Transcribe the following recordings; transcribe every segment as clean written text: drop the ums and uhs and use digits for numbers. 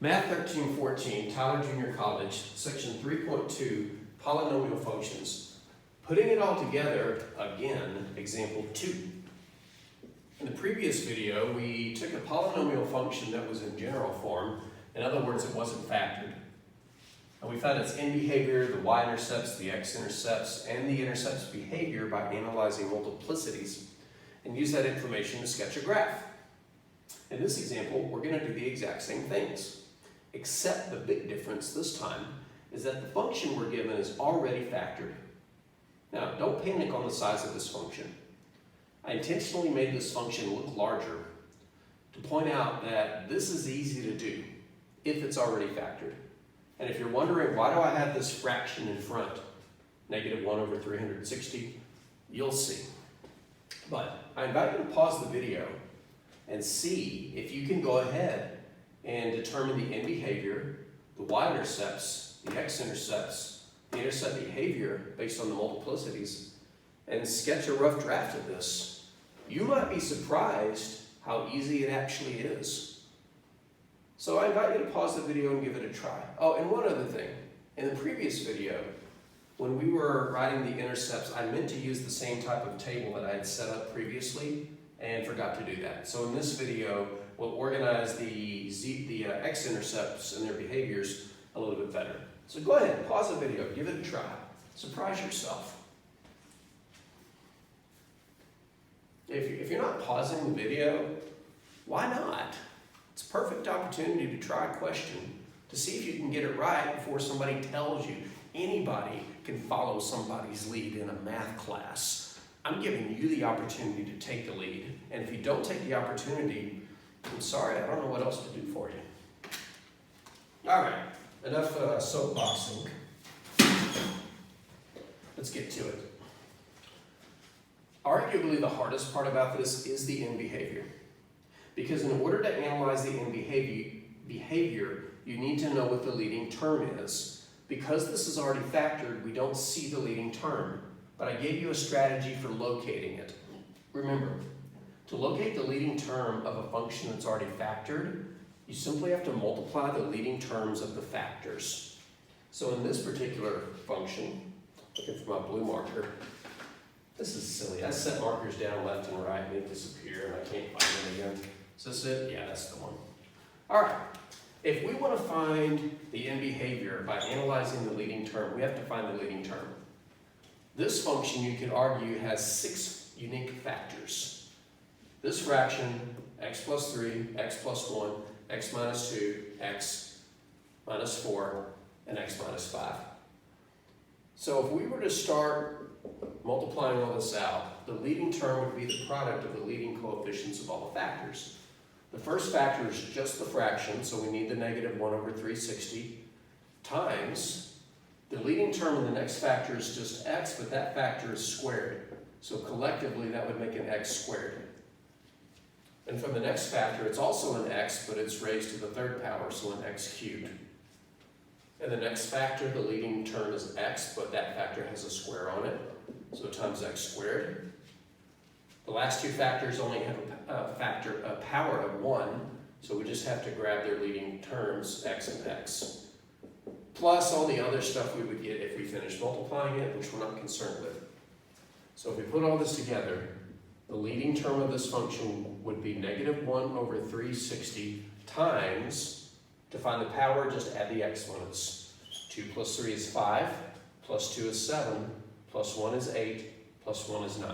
Math 1314, Tyler Junior College, section 3.2, polynomial functions. Putting it all together, again, example 2. In the previous video, we took a polynomial function that was in general form. In other words, it wasn't factored. And we found its end behavior, the Y intercepts, the X intercepts, and the intercepts behavior by analyzing multiplicities, and use that information to sketch a graph. In this example, we're going to do the exact same things, except the big difference this time is that the function we're given is already factored. Now, don't panic on the size of this function. I intentionally made this function look larger to point out that this is easy to do if it's already factored. And if you're wondering, why do I have this fraction in front, negative 1 over 360, you'll see. But I invite you to pause the video and see if you can go ahead and determine the end behavior, the Y-intercepts, the X-intercepts, the intercept behavior based on the multiplicities, and sketch a rough draft of this. You might be surprised how easy it actually is. So I invite you to pause the video and give it a try. Oh, and one other thing. In the previous video, when we were writing the intercepts, I meant to use the same type of table that I had set up previously and forgot to do that. So in this video, we'll organize the X-intercepts and their behaviors a little bit better. So go ahead, pause the video, give it a try. Surprise yourself. If you're not pausing the video, why not? It's a perfect opportunity to try a question, to see if you can get it right before somebody tells you. Anybody can follow somebody's lead in a math class. I'm giving you the opportunity to take the lead, and if you don't take the opportunity, I'm sorry, I don't know what else to do for you. All right, enough soapboxing. Let's get to it. Arguably, the hardest part about this is the end behavior. Because in order to analyze the end behavior, you need to know what the leading term is. Because this is already factored, we don't see the leading term. But I gave you a strategy for locating it. Remember, to locate the leading term of a function that's already factored, you simply have to multiply the leading terms of the factors. So in this particular function, looking for my blue marker, this is silly. I set markers down left and right and they disappear and I can't find them again. Is this it? Yeah, that's the one. All right. If we want to find the end behavior by analyzing the leading term, we have to find the leading term. This function, you could argue, has 6 unique factors. This fraction, x plus 3, x plus 1, x minus 2, x minus 4, and x minus 5. So if we were to start multiplying all this out, the leading term would be the product of the leading coefficients of all the factors. The first factor is just the fraction, so we need the negative 1 over 360, times the leading term in the next factor is just x, but that factor is squared. So collectively, that would make an x squared. And from the next factor, it's also an x, but it's raised to the 3rd power, so an x cubed. And the next factor, the leading term is x, but that factor has a square on it, so times x squared. The last 2 factors only have a power of 1, so we just have to grab their leading terms, x and x. Plus all the other stuff we would get if we finished multiplying it, which we're not concerned with. So if we put all this together, the leading term of this function would be negative 1 over 360 times, to find the power, just add the exponents. 2 plus 3 is 5, plus 2 is 7, plus 1 is 8, plus 1 is 9.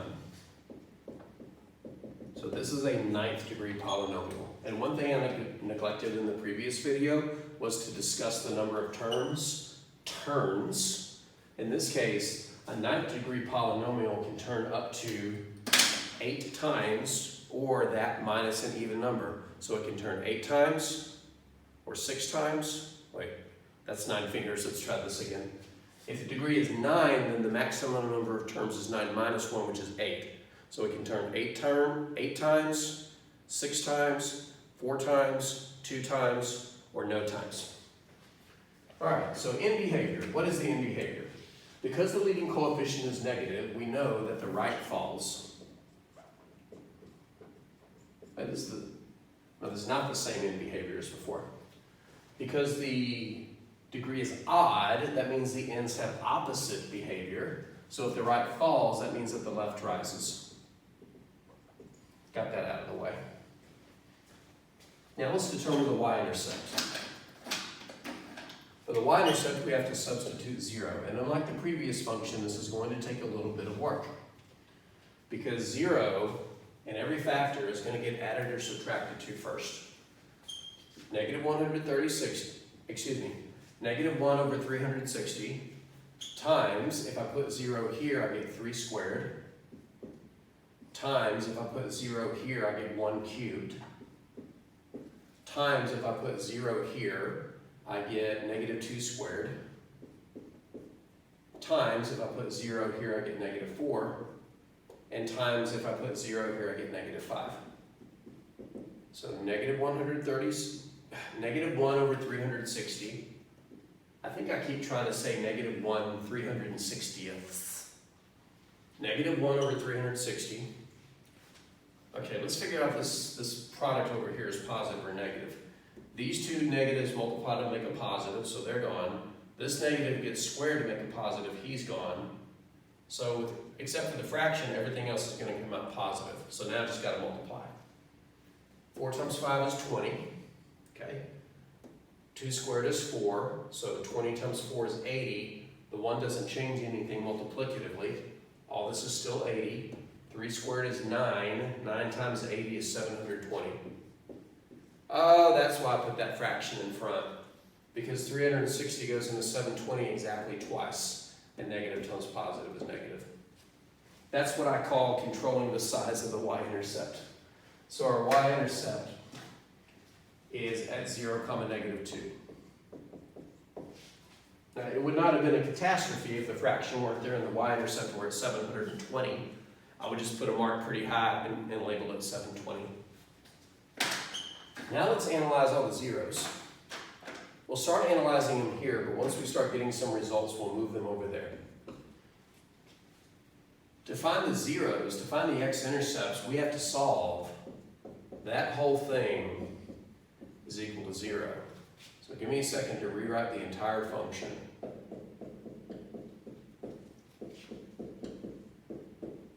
So this is a 9th degree polynomial. And one thing I neglected in the previous video was to discuss the number of terms. In this case, a 9th degree polynomial can turn up to 8 times, or that minus an even number. So it can turn 8 times, or 6 times. Wait, that's 9 fingers, let's try this again. If the degree is 9, then the maximum number of terms is 9 minus 1, which is 8. So we can turn 8 times, 6 times, 4 times, 2 times, or no times. All right, so end behavior. What is the end behavior? Because the leading coefficient is negative, we know that the right falls. That is not the same end behavior as before. Because the degree is odd, that means the ends have opposite behavior. So if the right falls, that means that the left rises. Got that out of the way. Now let's determine the y-intercept. For the y-intercept, we have to substitute 0. And unlike the previous function, this is going to take a little bit of work. Because 0 in every factor is going to get added or subtracted to first. Negative 136, negative 1 over 360 times, if I put 0 here, I get 3 squared, times, if I put 0 here, I get 1 cubed, times, if I put 0 here, I get negative 2 squared, times, if I put 0 here, I get negative 4, and times, if I put 0 here, I get negative 5. So negative 1 over 360. I think I keep trying to say negative 1 360th. Negative 1 over 360. Okay, let's figure out this product over here is positive or negative. These two negatives multiply to make a positive, so they're gone. This negative gets squared to make a positive, he's gone. So, except for the fraction, everything else is going to come out positive. So now I just got to multiply. 4 times 5 is 20. Okay. 2 squared is 4, so 20 times 4 is 80. The 1 doesn't change anything multiplicatively. All this is still 80. 3 squared is 9. 9 times 80 is 720. Oh, that's why I put that fraction in front. Because 360 goes into 720 exactly twice. And negative times positive is negative. That's what I call controlling the size of the y-intercept. So our y-intercept is at 0, negative 2. Now, it would not have been a catastrophe if the fraction weren't there and the y-intercept were at 720. I would just put a mark pretty high and label it 720. Now let's analyze all the zeros. We'll start analyzing them here, but once we start getting some results, we'll move them over there. To find the zeros, to find the x-intercepts, we have to solve that whole thing is equal to 0. So give me a second to rewrite the entire function.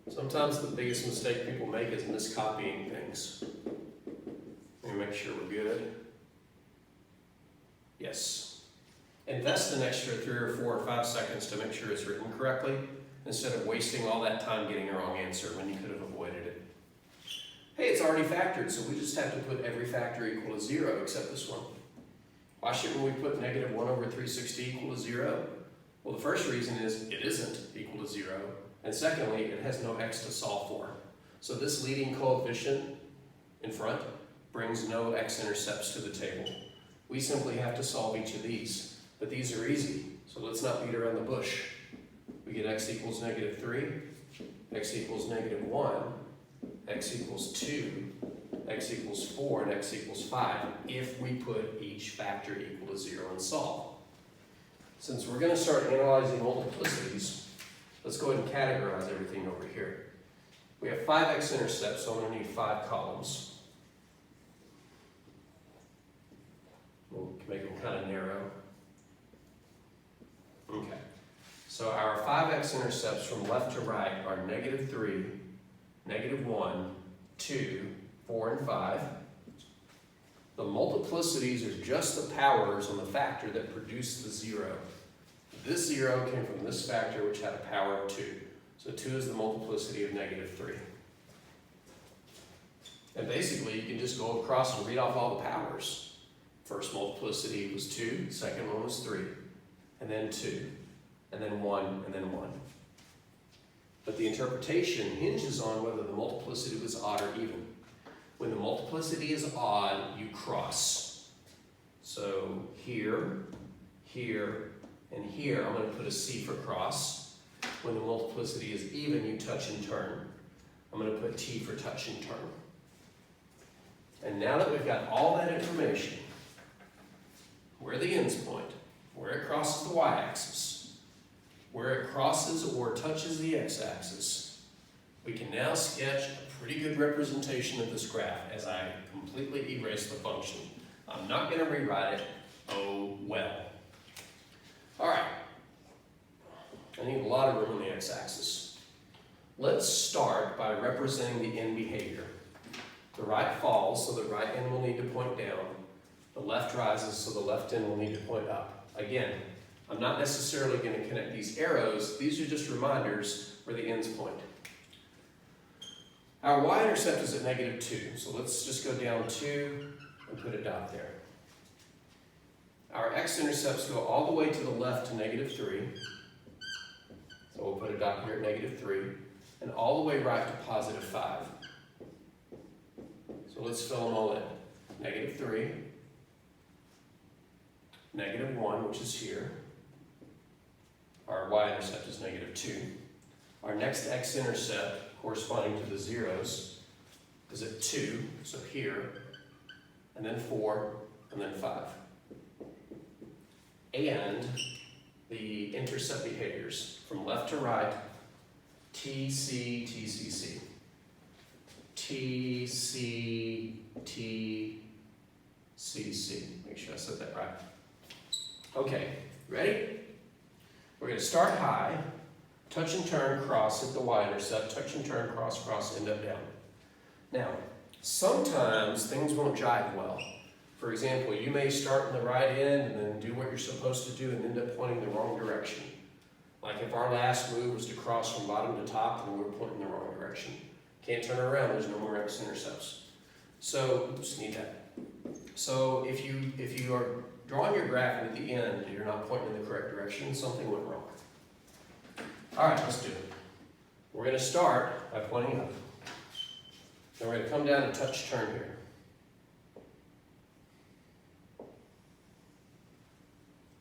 Sometimes the biggest mistake people make is miscopying things. Let me make sure we're good. Yes. Invest an extra 3 or 4 or 5 seconds to make sure it's written correctly, instead of wasting all that time getting a wrong answer when you could have avoided it. Hey, it's already factored, so we just have to put every factor equal to 0 except this one. Why shouldn't we put negative 1 over 360 equal to 0? Well, the first reason is it isn't equal to 0, and secondly, it has no x to solve for. So this leading coefficient in front brings no x-intercepts to the table. We simply have to solve each of these, but these are easy, so let's not beat around the bush. We get x equals negative 3, x equals negative 1, x equals 2, x equals 4, and x equals 5 if we put each factor equal to 0 and solve. Since we're going to start analyzing multiplicities, let's go ahead and categorize everything over here. We have 5 x-intercepts, so I'm going to need 5 columns. We'll make them kind of narrow. Okay. So our 5 x-intercepts from left to right are negative 3, negative 1, 2, 4, and 5. The multiplicities are just the powers on the factor that produce the 0. This 0 came from this factor, which had a power of 2. So 2 is the multiplicity of negative 3. And basically, you can just go across and read off all the powers. First multiplicity was 2, second one was 3, and then 2, and then 1, and then 1. But the interpretation hinges on whether the multiplicity was odd or even. When the multiplicity is odd, you cross. So here, here, and here, I'm going to put a C for cross. When the multiplicity is even, you touch and turn. I'm going to put T for touch and turn. And now that we've got all that information, where the ends point, where it crosses the y-axis, where it crosses or touches the x-axis, we can now sketch a pretty good representation of this graph as I completely erase the function. I'm not going to rewrite it. Oh well. All right. I need a lot of room on the x-axis. Let's start by representing the end behavior. The right falls, so the right end will need to point down. The left rises, so the left end will need to point up. Again, I'm not necessarily going to connect these arrows. These are just reminders where the ends point. Our y-intercept is at -2, so let's just go down 2 and put a dot there. Our x-intercepts go all the way to the left to -3. So we'll put a dot here at -3, and all the way right to +5. So let's fill them all in. -3, -1, which is here. Our y-intercept is -2. Our next x-intercept, corresponding to the zeros, is at 2, so here, and then 4, and then 5. And the intercept behaviors from left to right, T, C, T, C, C. T, C, T, C, C. Make sure I said that right. Okay, ready? We're going to start high, touch and turn, cross, hit the y-intercept, touch and turn, cross, cross, end up down. Now, sometimes things won't jive well. For example, you may start in the right end and then do what you're supposed to do and end up pointing the wrong direction. Like if our last move was to cross from bottom to top and we were pointing the wrong direction. Can't turn around, there's no more x-intercepts. So, just need that. So if you are drawing your graph and at the end you're not pointing in the correct direction, something went wrong. Alright, let's do it. We're going to start by pointing up. Then we're going to come down and touch turn here.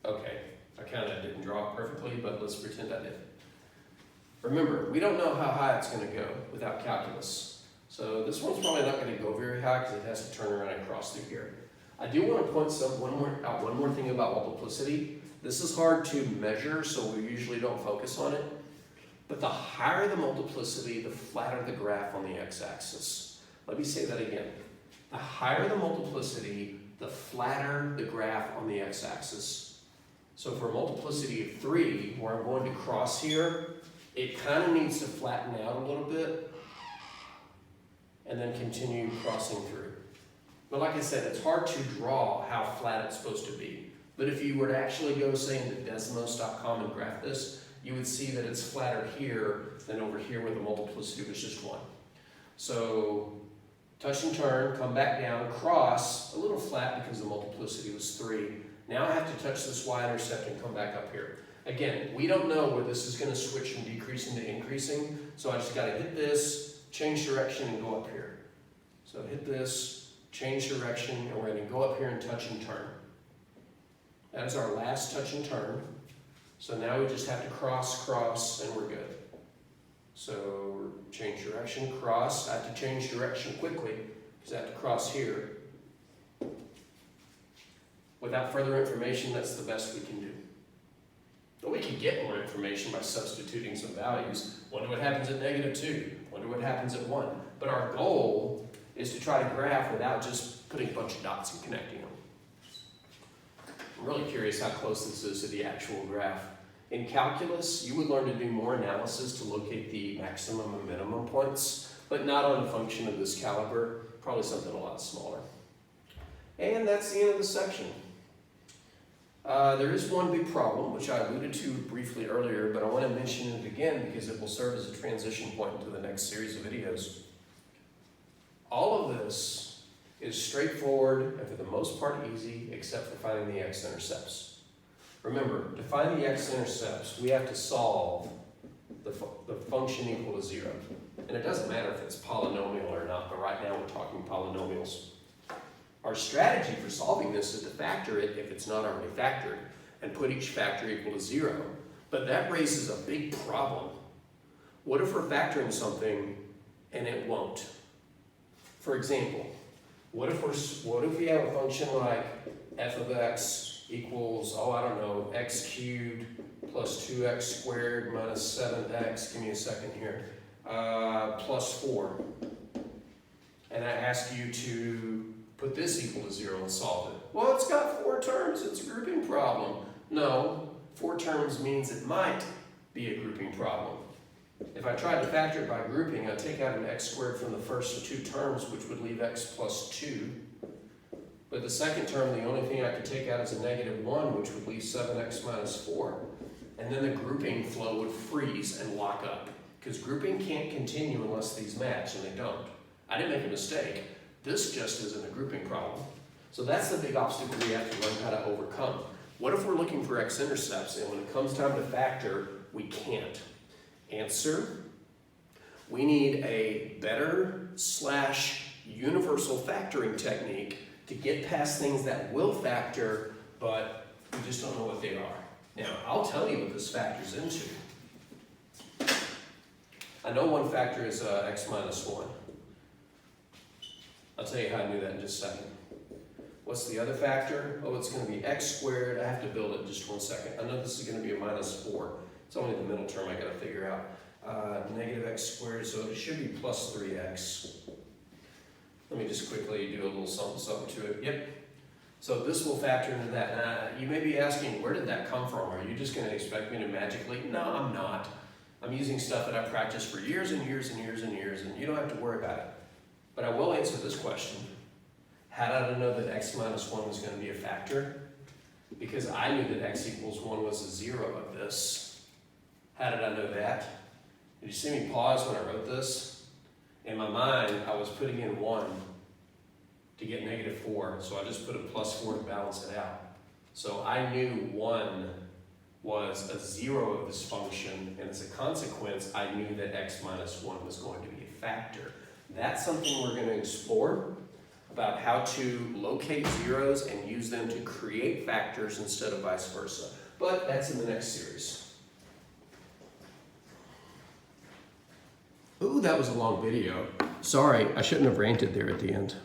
Okay, I kind of didn't draw it perfectly, but let's pretend I did. Remember, we don't know how high it's going to go without calculus. So this one's probably not going to go very high because it has to turn around and cross through here. I do want to point out one more thing about multiplicity. This is hard to measure, so we usually don't focus on it. But the higher the multiplicity, the flatter the graph on the x-axis. Let me say that again. The higher the multiplicity, the flatter the graph on the x-axis. So for a multiplicity of 3, where I'm going to cross here, it kind of needs to flatten out a little bit and then continue crossing through. But like I said, it's hard to draw how flat it's supposed to be. But if you were to actually go, say, into Desmos.com and graph this, you would see that it's flatter here than over here where the multiplicity was just 1. So touch and turn, come back down, cross, a little flat because the multiplicity was 3. Now I have to touch this y-intercept and come back up here. Again, we don't know where this is going to switch from decreasing to increasing, so I just got to hit this, change direction, and go up here. So hit this, change direction, and we're going to go up here and touch and turn. That is our last touch and turn. So now we just have to cross, cross, and we're good. So change direction, cross. I have to change direction quickly because I have to cross here. Without further information, that's the best we can do. But we can get more information by substituting some values. Wonder what happens at -2. Wonder what happens at 1. But our goal is to try to graph without just putting a bunch of dots and connecting them. I'm really curious how close this is to the actual graph. In calculus, you would learn to do more analysis to locate the maximum and minimum points, but not on a function of this caliber, probably something a lot smaller. And that's the end of the section. There is one big problem, which I alluded to briefly earlier, but I want to mention it again because it will serve as a transition point into the next series of videos. All of this is straightforward and for the most part easy, except for finding the x-intercepts. Remember, to find the x-intercepts, we have to solve the function equal to 0. And it doesn't matter if it's polynomial or not, but right now we're talking polynomials. Our strategy for solving this is to factor it if it's not already factored, and put each factor equal to 0. But that raises a big problem. What if we're factoring something and it won't? For example, what if we have a function like f of x equals, I don't know, x cubed plus 2x squared minus 7x, give me a second here, plus 4. And I ask you to put this equal to 0 and solve it. Well, it's got 4 terms, it's problem. No, 4 terms means it might be a grouping problem. If I tried to factor it by grouping, I'd take out an x squared from the first 2 terms, which would leave x plus 2. But the second term, the only thing I could take out is a -1, which would leave 7x minus 4. And then the grouping flow would freeze and lock up, because grouping can't continue unless these match, and they don't. I didn't make a mistake. This just isn't a grouping problem. So that's the big obstacle we have to learn how to overcome. What if we're looking for x-intercepts, and when it comes time to factor, we can't? Answer, we need a better / universal factoring technique to get past things that will factor, but we just don't know what they are. Now, I'll tell you what this factors into. I know one factor is x minus 1. I'll tell you how I knew that in just a second. What's the other factor? Oh, it's going to be x squared. I have to build it just 1 second. I know this is going to be a -4. It's only the middle term I got to figure out. -x squared, so it should be plus 3x. Let me just quickly do a little something to it. Yep. So this will factor into that. You may be asking, where did that come from? Are you just going to expect me to magically? No, I'm not. I'm using stuff that I've practiced for years and years and years and years, and you don't have to worry about it. But I will answer this question. How did I know that x minus 1 was going to be a factor? Because I knew that x equals 1 was a 0 of this. How did I know that? Did you see me pause when I wrote this? In my mind, I was putting in 1 to get -4, so I just put a +4 to balance it out. So I knew 1 was a 0 of this function, and as a consequence, I knew that x minus 1 was going to be a factor. That's something we're going to explore, about how to locate zeros and use them to create factors instead of vice versa. But that's in the next series. Ooh, that was a long video. Sorry, I shouldn't have ranted there at the end.